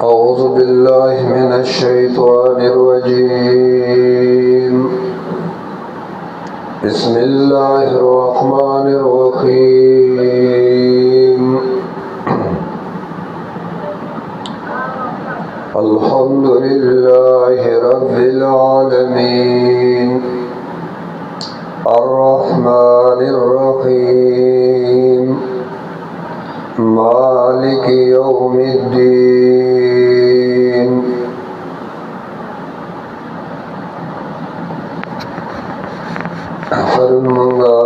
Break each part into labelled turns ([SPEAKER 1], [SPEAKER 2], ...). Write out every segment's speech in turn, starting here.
[SPEAKER 1] أعوذ بالله من الشيطان الرجيم. بسم الله الرحمن الرحيم. الحمد لله رب العالمين الرحمن الرحيم مالك يوم الدين. فرمانگا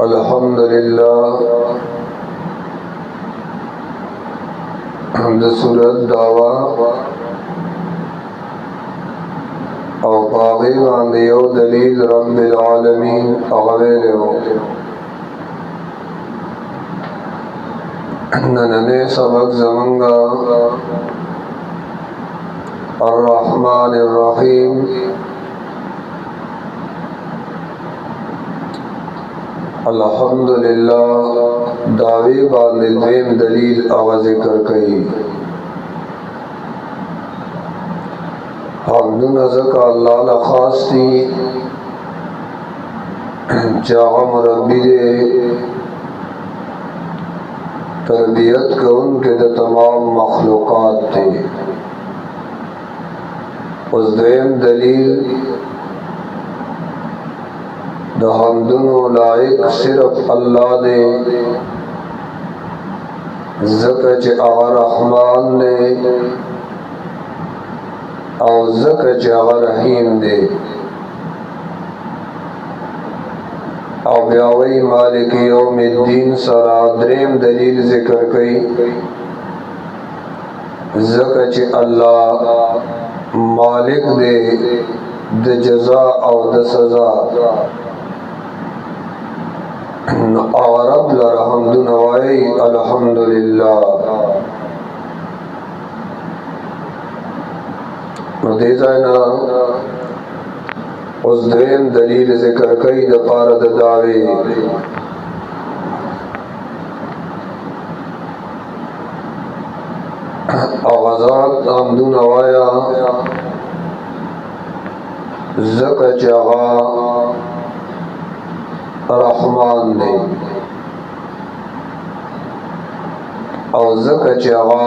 [SPEAKER 1] الحمدللہ حمد سورت دعوی او پاغی باندی او دلیل رب العالمین اغویلے ہو. نننے سبق زمانگا الرحمن الرحیم الحمدللہ دعوی باندی دویم دلیل او ذکر کئی. حمدن ازکا اللہ لخاص تی چاہا مربی دے تربیت کا ان کے دا تمام مخلوقات تھے. اس دویم دلیل دا حمدن و لائق صرف اللہ دے زکا چے آغا رحمان دے او زکا چے آغا رحیم دے او بیاوی مالک یوم الدین سرا دریم دلیل ذکر کئی زکا چے اللہ مالک دے د جزا او د سزا رب لرحمد نوائی الحمدللہ. دیزائنا اس دویم دلیل ذکر کئی دا پارد دعوی اغزاد حمدو نوایا زکا چاغا رحمان دے او زکا چاغا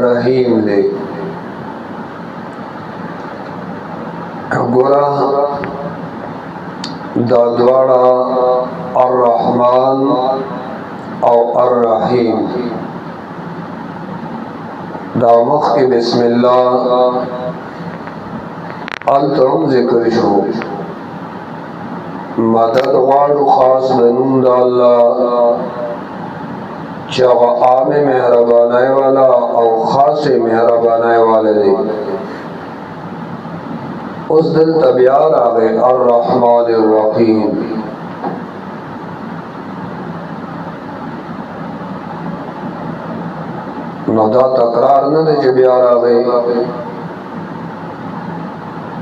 [SPEAKER 1] رحیم دے. گورا دا دوارا الرحمن او الرحیم دا مخ کے بسم اللہ التم ذکر شو. مدد غاڑو خاص بنون دا اللہ چاہا عام مہربانائی والا او خاص مہربانائی والا دے. اس دل تبیار آگئے الرحمن الرحیم. ندا تقرار نہ دے جبیار آگئے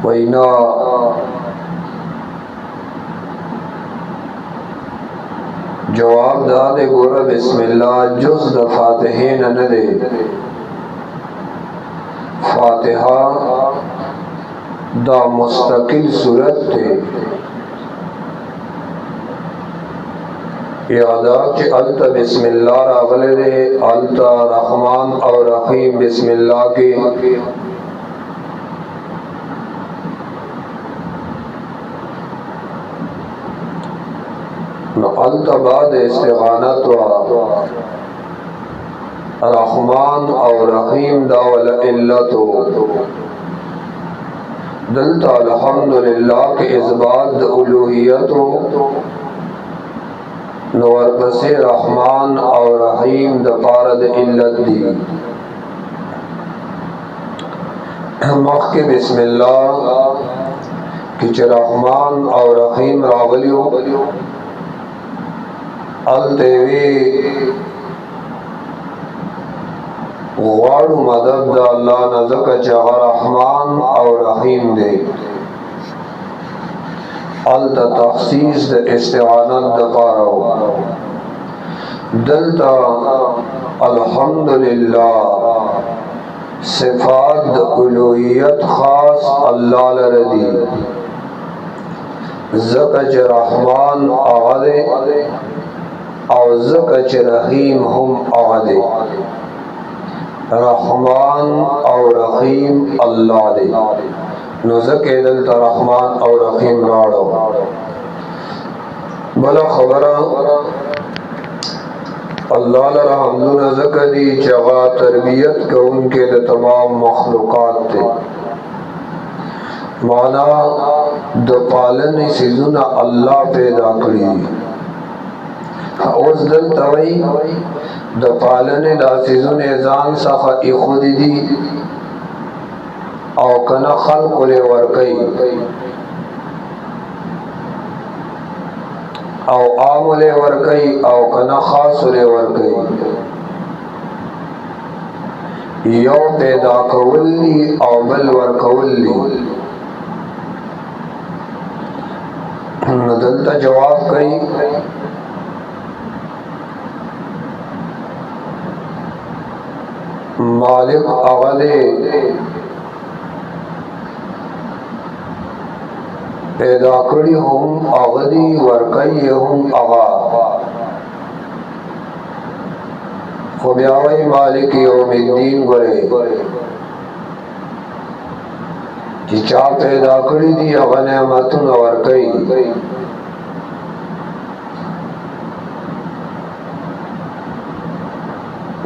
[SPEAKER 1] وینا جواب دا دے گورا بسم اللہ جز دا فاتحین نہ دے. فاتحہ دا مستقل صورت تے یادا کہ التا بسم اللہ راغلے دے التا رحمان اور رحیم بسم اللہ کے نو التا بعد استغانت و رحمان اور رحیم دا ولعلتو دلتا الحمدللہ کے اثبات دا الوہیتو نور پسی رحمان اور رحیم دا پارد علت دی. مخ کے بسم اللہ کچھ رحمان اور رحیم راغلیو التوی غاڑو مدد دا اللہ نزک چاہ رحمان اور رحیم دے. التا تخصیص دا استعانت دا پارو दलता अल्हम्दुलिल्लाह सिफात उलूहियत खास अल्लाह लरदी ज़कच रहमान आगदे और ज़कच रहीम हम आगदे। रहमान और रहीम अल्लाह दे नो ज़के दलता रहमान और रहीम राड़ो। बला खबरा अल्लाह रहमदुन ज़कदी जगह तरबियत के उनके द तमाम मखलूक़ात थे माना द पालन सीजुना अल्लाह पैदा करी उस दल तवई द पालन दा सीजुन जान सखा इखुदी दी और कना खल्क़ ले वर्कई और आमुले वर्कई और कना खासुले वर्कई यो पैदा कवल्ली और बल वर्कवल्ली। दलता जवाब कई मालिक अगले पैदा करी हम अगदी वर्कई हम अगा खुब्यावई मालिक यौमिद्दीन गोरे कि चा पैदा करी दी अगा नेमतुन वर्कई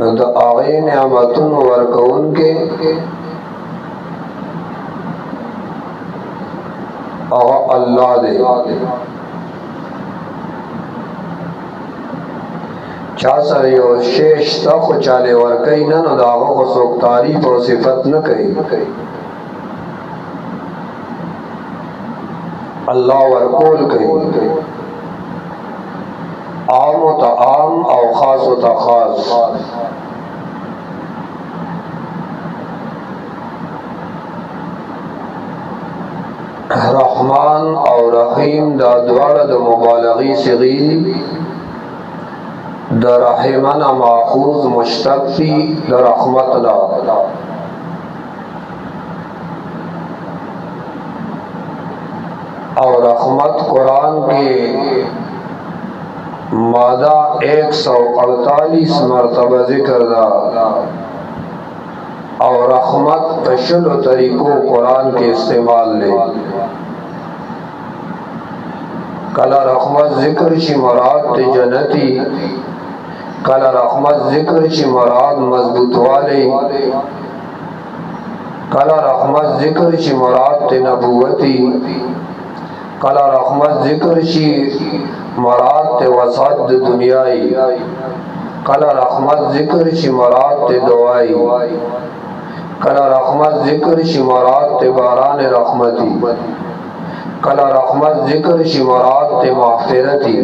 [SPEAKER 1] न द आगे नेमतुन वर्कउन के अल्लाह दे चा सर यो शेष तक चाले वर्कई न दागो को सोक तारीफ और सिफत न कई अल्लाह वर्कोल कई आम ता आम और खास ता खास। रहमान और रहीम दा द्वारा द मुबालगी सिगील द रहीमना माखूज मुश्तक़ी द रहमत दा और रहमत कुरान के मादा 148 मरतबा जिक्र दा और रहमत तशल तरीक़ों कुरान के इस्तेमाल ले कला रहमत जिक्र शी मुराद ते जन्नती कला रहमत जिक्र शी मुराद मजबूत वाले कला रहमत जिक्र शी मुराद ते नबूवती कला रहमत जिक्र शी मुराद ते वसात दुनियाई कला रहमत जिक्र शी मुराद ते दुआई कला रहमत जिक्र शी मुराद ते बारान रहमती कला रहमत जिक्र शी मुराद ते माग़फ़िरती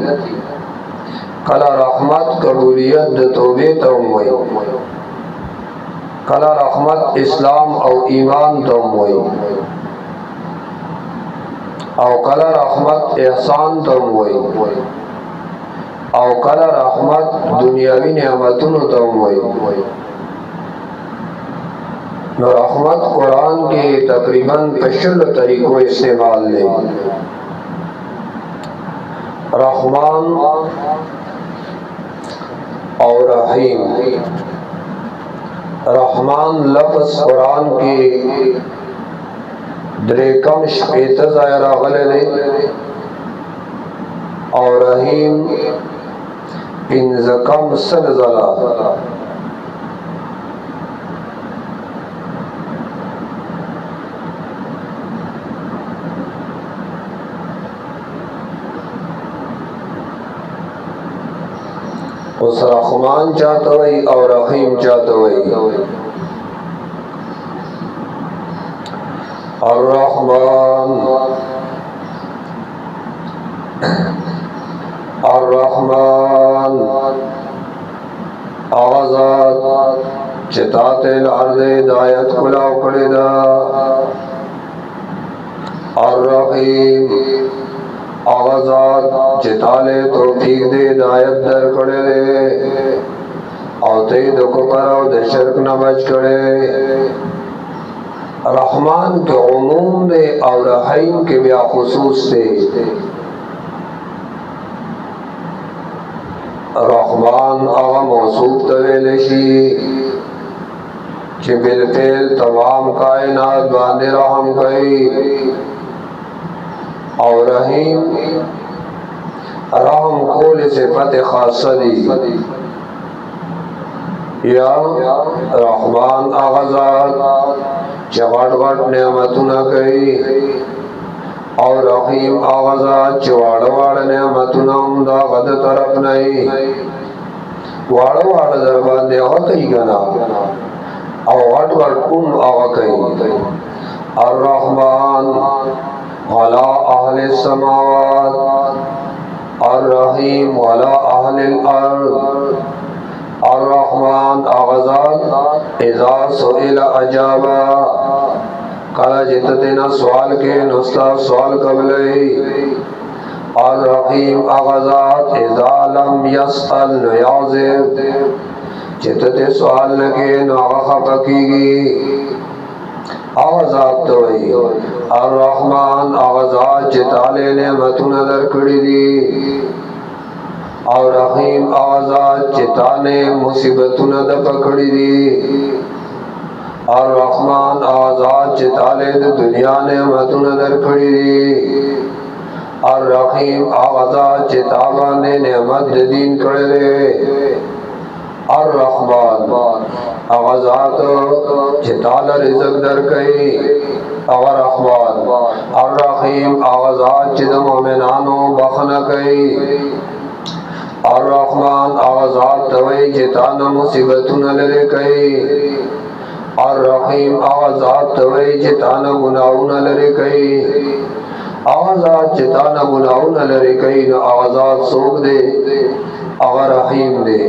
[SPEAKER 1] कला रहमत कबूलियत द तौबे तमोई कला रहमत इस्लाम और ईमान तमोई और कला रहमत एहसान तमोई और कला रहमत दुनियावी नेमतुन तमोई। रहमत कुरान के तकरीबन 50 तरीक़ों इस्तेमाल ले रहमान और रहीम। रहमान लफ्ज़ कुरान के द्रेकम शपेत ज़ायरा गले और रहीम इंज़कम सलज़ला। उस रहमान चाहतवई और रहीम चाहतवई। अर्रहमान अर्रहमान आज़ाद चितातिल अर्ज़े दायत कुला उकड़ेदा। अर्रहीम आवाजात चिताले तौफीक दे दायत दर कड़े दे और ते दो कुफर और दे शिरक न बच करे रहमान के उमूम दे और रहीम के बिया खुसूस दे रहमान आगा मौसूफ तवेलशी कि बिलफिल तमाम कायनात बांधे रहम गई और रहीम रहम कोल सिफत खासा दी या रहमान आगजात चवट वट नेमतुना कई और रहीम आगजात चवाड़ वाड़ नेमतुना उमदा गद तरफ नहीं वाड़ वाड़ दरबार दे कई गना और वट वट आगा कई अर्रहमान वला अहले समावात अर्रहीम वला अहले अर्द अर्रहमान आगजात इज़ा सुइल अजाबा कला जितते न सवाल के नुस्ता सवाल कबले अर्रहीम आगजात इज़ा लम यसअल नुयाज़िब जितते सवाल न के नागा पकीगी आवाज़ात तो वही अर्रहमान आवाज़ात चिताले ने मतुन दर कड़ी दी और रहीम आवाज़ात चिताने मुसीबतुन द पकड़ी दी और रहमान आवाज़ात चिताले द दुनिया ने मतुन दर कड़ी दी और रहीम आवाज़ात चितावा ने नेमत दीन कड़े दे और रहमान आवाज़ात चिताल रिज़्क़ दर कई और रहमान और रहीम आवाज़ात चिद मोमिनानो बखन कई और रहमान आवाज़ात तवई चितान मुसीबतुन लरे कई और रहीम आवाज़ात तवई चितान गुनाहुन लरे कई आवाज़ात चितान गुनाहुन लरे कई न आवाज़ात सोख दे और रहीम दे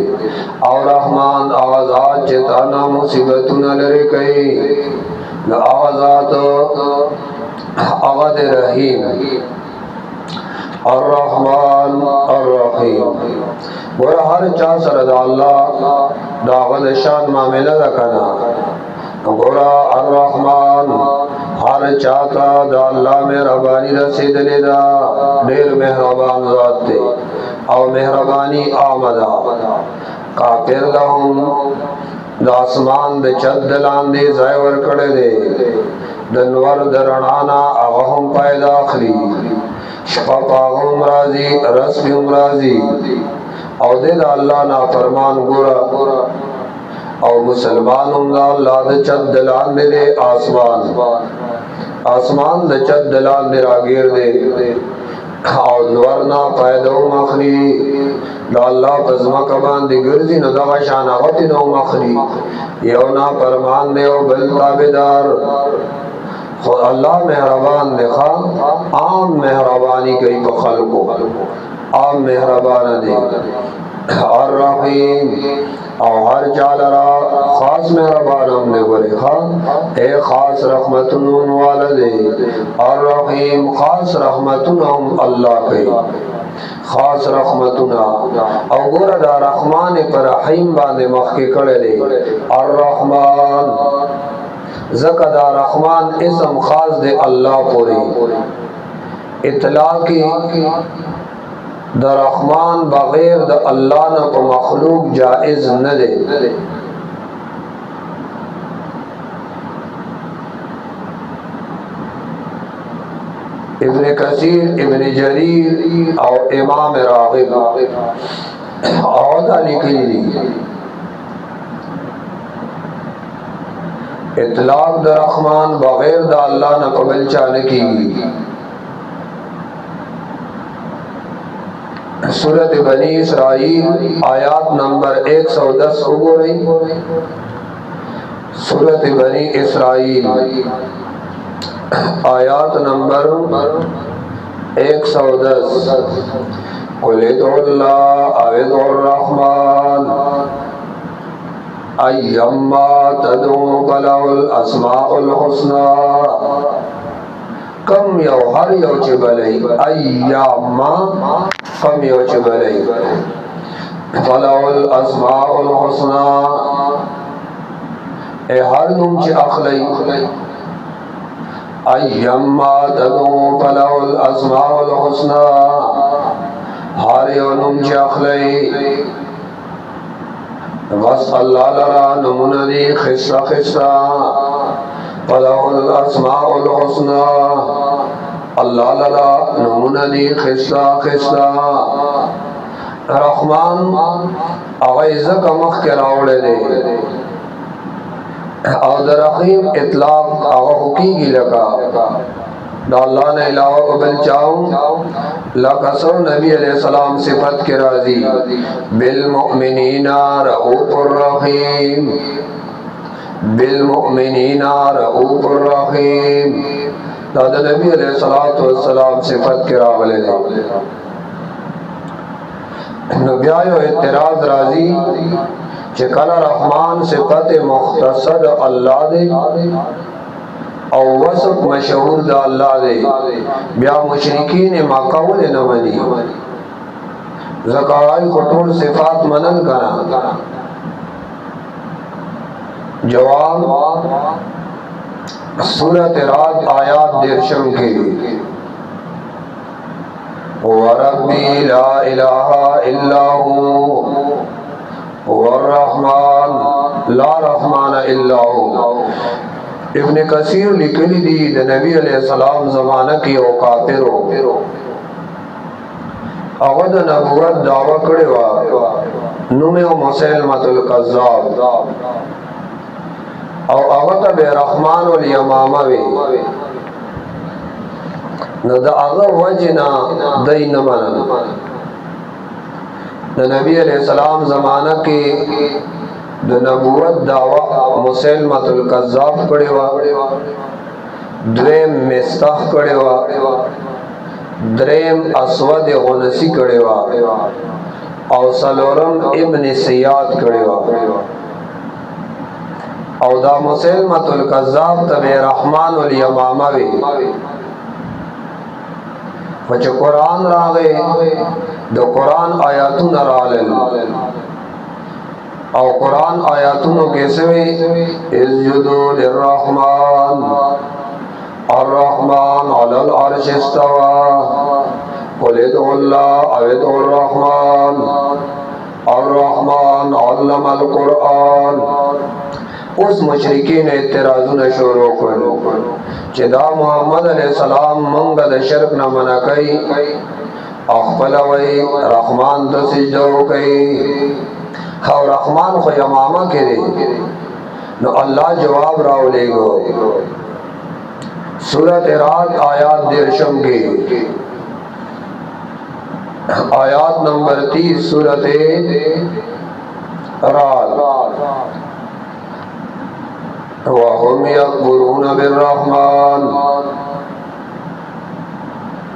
[SPEAKER 1] और रहमान आवाज़ात चिताना मुसीबतुन लरे कई न आवाज़ात आवाज़ रहीम और रहमान और रहीम बोला हर चा सरद अल्लाह दावद शान मामला रखना बोला अर्रहमान हर चाहता दा अल्लाह मेहरबानी रसीद लेदा ढेर मेहरबान ज़ात थे और मेहरबानी आमदा काफिर लहुम दासमान दे चद्दलान दे ज़ायवर कड़े दे दनवर दरणाना अगहुम पैदा खली शफापागुम राजी रस्म राजी और दे दा अल्लाह ना फरमान गुरा और मुसलमान उमदा अल्लाह दे चद्दलान दे आसमान आसमान दे चद्दलान दे रागीर दे और नवरना पैदा मखली अल्लाह पज़मा कबान दी गर्जी न दवा शान आवती नो मखली योना फरमान दे ओ बल ताबेदार अल्लाह मेहरबान देखा आम मेहरबानी कई बखल को आम मेहरबान दे और रहीम और हर चालरा खास मेहरबान हमने बोले खान ए खास रहमतुन वाला दे और रहीम खास रहमतुन हम अल्लाह के खास रहमतुना और गोरा दा रहमान पर रहीम बाने मख के कड़े दे और रहमान ज़कदा रहमान इसम खास दे अल्लाह पूरी इतलाक़ी द रहमान बगैर द अल्लाह न को मखलूक जायज़ न दे इब्न कसीर इब्न जरीर और इमाम राग़िब और लिखी इतलाक़ द रहमान बगैर द अल्लाह न कबल चाने की सूरत बनी इसराइल आयात नंबर 110 उगो रही सूरत बनी इसराइल आयात नंबर 110 कुलिदुल्लाह अविदुर्रहमान अय्यम्मा तदू फलहुल अस्माउल हुस्ना कम यौ हर यौ चिबलई अय्यामा कम यौ चिबलई फलाउल अस्माउल हुस्ना ए हर नुम च अखलई अय्यम्मा तदू फलाउल अस्माउल हुस्ना हर यौ नुम च अखलई बस अल्लाह लरा नमूना दी खिस्सा खिस्सा फलाउल अस्माउल हुस्ना अल्लाह लरा नमूना दी खिस्सा खिस्सा रहमान आवाज़ का मुख के रावड़े दे और दरख़ीम इतलाक़ आवा हुकीगी लगा दा अल्लाह ने इलावा को बिल चाहूं लकसो नबी अलैहिस्सलाम सिफत के राजी बिल मुमिनीना रऊफुर रहीम बिल मुमिनीना रऊफुर रहीम दा नबी अलैहिस्सलातु वस्सलाम सिफत के रावले दे नबियायो इतराज राजी चिकल रहमान सिफत मुख्तसर अल्लाह दे और वसफ मशहूर दा अल्लाह दे बिया मुशरिकीन मक्काउल न मनी ज़काई खटूल सिफात मनन करा जवाब सूरत रात आयात देरशम के वरब्बी ला इलाहा इल्ला हु वर्रहमान ला रहमान इल्ला हु इब्न कसीर लिखली दी नबी अलैहिस्सलाम ज़माना की ओ काफिरो अवद नबुवत दावा करे वा नुमे मुसैलमतुल कज़्ज़ाब और अवद बे रहमान वल यमामा वे न दा अगा वजना दई न मनन नबी अलैहिस्सलाम ज़माना के द नबुवत दावा मुसैलमतुल कज़्ज़ाब करे वा द्वेम मिस्ताह करे वा द्रेम अस्वद गुनसी करे वा और सलोरम इब्न सियाद करे वा और दा मुसैलमतुल कज़्ज़ाब तबे रहमान वल यमामा वे वच कुरान रागे दो कुरान आयातुन रालेल और कुरान आयातुन कैसे में इस्जुदु लिर्रहमान अर्रहमान अलल अर्श इस्तवा कुल उदुल्लाह अव उदुर रहमान अर्रहमान अल्लमल कुरान उस मुशरिकीन ने इतराज़ुन शुरू करो चिदा मोहम्मद अलैहिस्सलाम मंग द शिरक न मना कई अखबलवई रहमान तो सिजदो कई और रहमान को यमामा करे न अल्लाह जवाब राव लेगो सूरत रात आयात देरशम के आयात नंबर 30 सूरत रात वहुम यकफुरून बिर्रहमान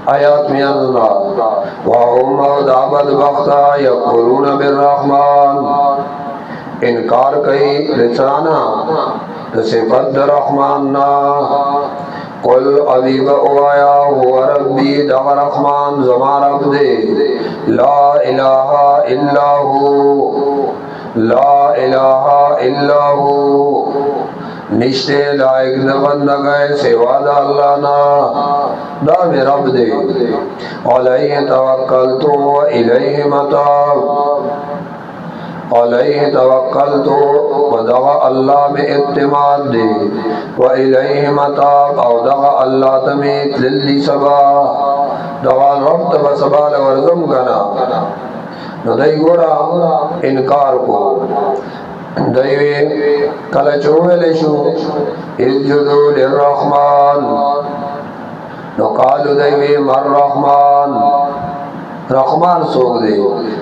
[SPEAKER 1] आयात में अल्लाह वहुम दाबद वक्ता यकफुरून बिर्रहमान इनकार कई रिसाना तो सिफत रहमान ना कुल अबीब ओया हुवा रब्बी दा रहमान ज़मा रब दे ला इलाहा इल्ला हु ला इलाहा इल्ला हु निश्ते लायक न बंदा गए सेवा दा अल्लाह ना दा में रब दे अलैहि तवक्कलतु व इलैहि मताब अलैहि तवक्कलतु व दगा अल्लाह में इत्तिमाद दे व इलैहि मताब और दगा अल्लाह तमेत लिल्ली सबा दगा रब तब सबाल वर्जम गना न दई गोरा इनकार को दैवे कल चोवेले शु इस्जुदु लिर्रहमान नो कालु दैवे मर रहमान रहमान सोग दे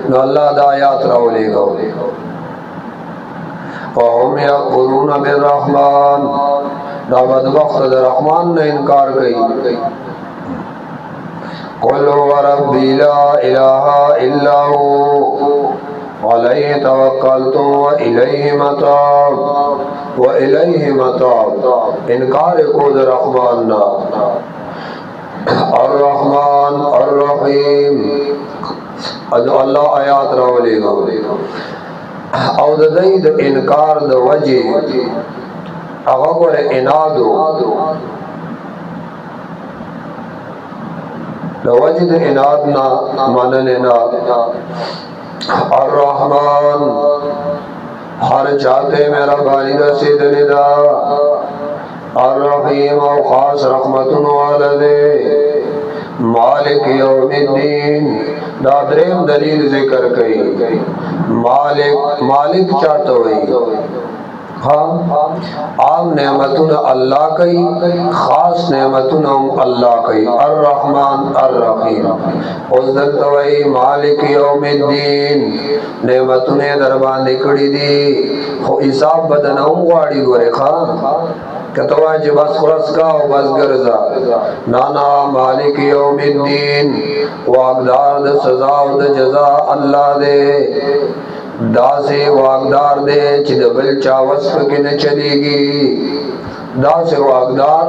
[SPEAKER 1] नो अल्लाह दा आयात रावले गो वहुम यकफुरून बिर्रहमान दा बदबख्त द रहमान ने इनकार कई कुल हुवा रब्बी ला इलाहा इल्ला हु अलैहि तवक्कलतु व इलैहि मताब व इलैहि मताब इनकार को रहमान ना अर्रहमान अर्रहीम अजो अल्लाह आयात रावलेगा और द इनकार द वजह अगर इनादो द वजह इनाद ना मानने ना अर्रहमान हर चाहते मेरा बानी रसीद निदा अर्रहीम और खास रहमतुन वालदे मालिक यौमिद्दीन दादरेम दलील जिक्र कई मालिक मालिक चाहते हुई हाँ आम नेमतुन अल्लाह कई खास नेमतुन अल्लाह कई अर्रहमान अर्रहीम उस दलतवई मालिक यौमिद्दीन नेमतुन दरबार निकड़ी दी हो हिसाब बदनाऊ वाड़ी गोरे खान कतवा जी बस खुरस का और बस गर्जा नाना मालिक यौमिद्दीन वागदार द सजा द जजा अल्लाह दे दासे वागदार दे चिद बल चावस के न चलेगी दासे वागदार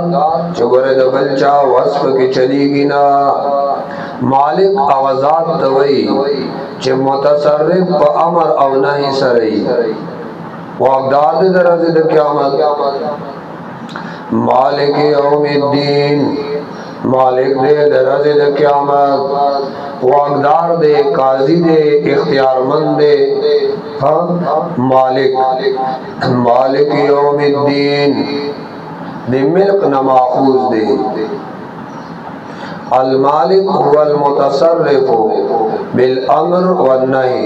[SPEAKER 1] चुगरे द बल चावस के चलेगी ना मालिक आवाजात तवई च मुतसर्रिफ प अमर और नहीं सरई वागदार दे दरजे द क़यामत मालिक यौमिद्दीन मालिक दे दरजे द क़यामत वागदार दे काजी दे इख्तियारमंद दे हाँ मालिक मालिक यौमिद्दीन दे मिल्क न माखूज दे अल मालिक हुवल मुतसर्रिफ बिल अम्र वन नही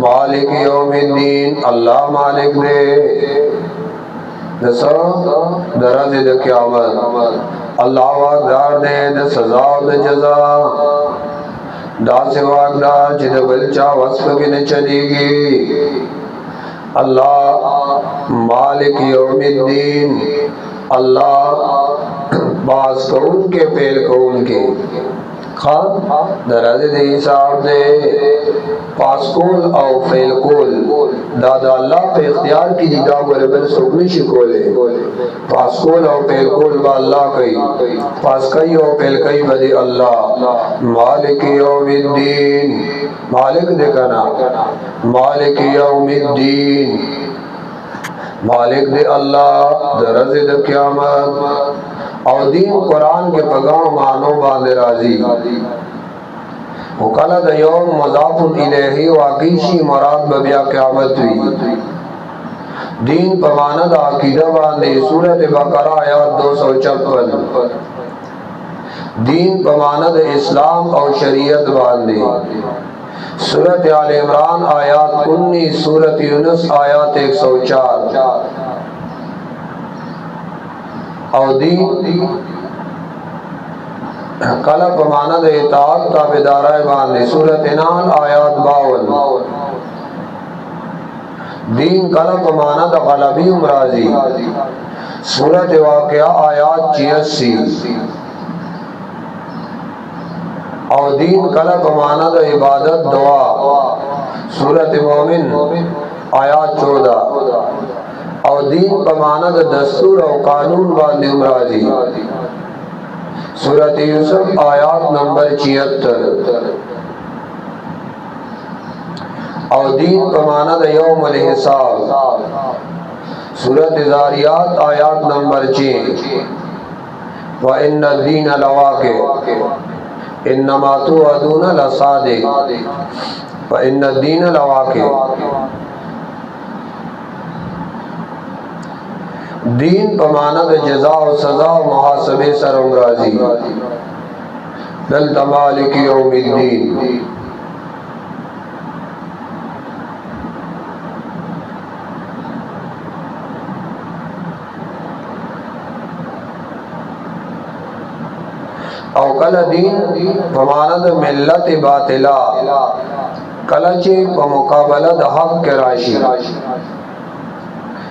[SPEAKER 1] मालिक यौमिद्दीन अल्लाह मालिक दे दसो दरजे द क़यामत अल्लाह वागदार दे द सजा द जजा दासे वागदार जिद बलचा वस्फ के न चलेगी अल्लाह मालिक यौमिद्दीन अल्लाह बास कौन के पेल कौन के खान दरजे दे हिसाब दे पासकोल और फेलकोल दादा अल्लाह पे इख्तियार की जिदा बोले बल सुगनी शिकोले पासकोल और फेलकोल बा अल्लाह कई पास कई और फेल कई बदे अल्लाह मालिक यौमिद्दीन मालिक देखना मालिक यौमिद्दीन मालिक दे अल्लाह दरजे दे क़यामत और दीन कुरान के पैगाम मानो बांधे राजी वकाला द यौम मज़ाफुन इलैहि वाक़ीशी मुराद बबिया क़यामत हुई दीन पमानद अकीदा बांधे सूरत बकरा आयत 256 दीन पमानद इस्लाम और शरीयत बांधे सूरत आल इमरान आयत 19 सूरत यूनुस आयत 104 और दीन कला पमानद इताअत ताबेदाराए बांधे सूरत नाल आयत 52 दीन कला पमानद गलबी उमराजी सूरत वाक़िया आयत 86 और दीन कला पमानद इबादत दुआ सूरत मोमिन आयत 14 और दीन पमानद दस्तूर और कानून बांधे उमराजी सूरत यूसुफ आयत नंबर 76 और दीन पमानद यौमुल हिसाब सूरत ज़ारियात आयत नंबर 6 व इन्ना दीन लवाक़ि इन्नमा तुअदूना लसादिक़ व इन्ना दीन लवाक़ि दीन पमानद जजा और सजा और मुहासबे सर उमराजी दल मालिक यौमिद्दीन और कल दीन पमानद मिल्लत बातिला कलचे मुकाबला द हक के राशि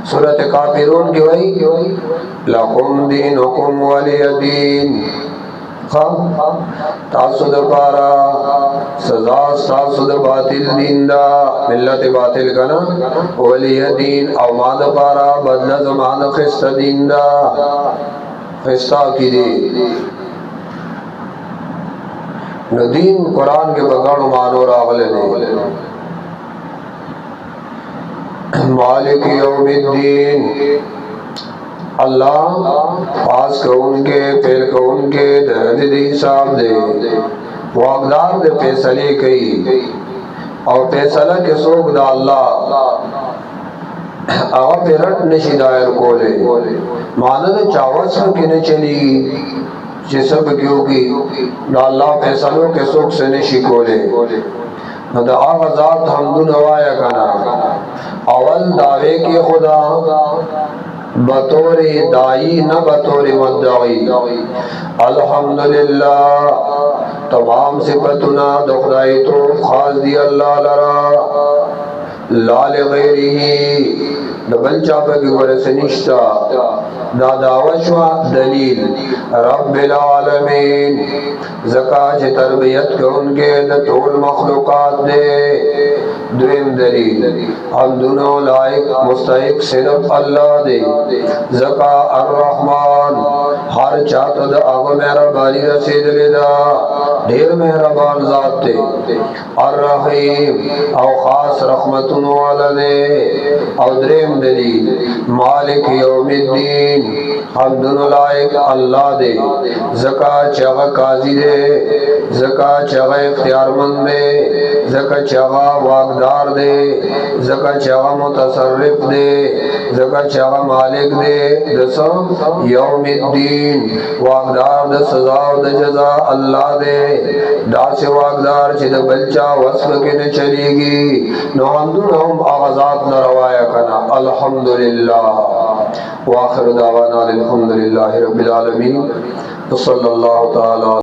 [SPEAKER 1] सूरत काफिरून की वही लकुम दीनुकुम वलिय दीन तासुद पारा सजा तासुद बातिल दीनदा मिल्लत बातिल कना वलिय दीन और माद पारा बदला जमान खिस्त दीनदा हिस्सा की दे नदीन कुरान के बगड़ मानो रावले ने मालिक यौमिद्दीन अल्लाह पास को उनके पेल को उनके दर्द दी साहब दे वागदार दे फैसले कई और फैसला के सोग दा अल्लाह आवा पेरट नशी दायर कोले मानद चावस के न चली जे सब क्यों की अल्लाह फैसलों के सोग से नशी कोले न दा आवाज़ात हमदु नवाया कना अवल दावे के खुदा बतौर दाई न बतौर मुद्दाई अल्हम्दुलिल्लाह तमाम सिफतुना दुखदाई तो खास दी अल्लाह लरा लाल गैरिही डबल चापा की वजह से निश्ता दादावशवा दलील रब्बिल आलमीन ज़कात तरबियत के उनके तोल मखलूक़ात दे दुइम दलील हम दोनों लायक मुस्तहिक सिर्फ अल्लाह दे ज़का अर्रहमान हर चाहत अब मेहरबानी रसीद लेदा ढेर मेहरबान ज़ात दे अर्रहीम और ख़ास रहमतुन वाला दे और द्रेम दलील मालिक यौमिद्दीन हम दोनों लायक अल्लाह दे ज़कात चगा काजी दे ज़कात चगा इख्तियारमंद दे ज़कात चगा वागदार दे ज़कात चगा मुतसर्रिफ दे ज़कात चगा मालिक दे दसो यौमिद्दीन वागदार द सजा द जजा अल्लाह दे दासे वागदार चे द बलचा वस्फ के न चलेगी नो हम आगाज़ात न रवाया कना अल्हम्दुलिल्लाह व आखिर दावाना अल्हम्दुलिल्लाहि रब्बिल आलमीन सल्लल्लाहु तआला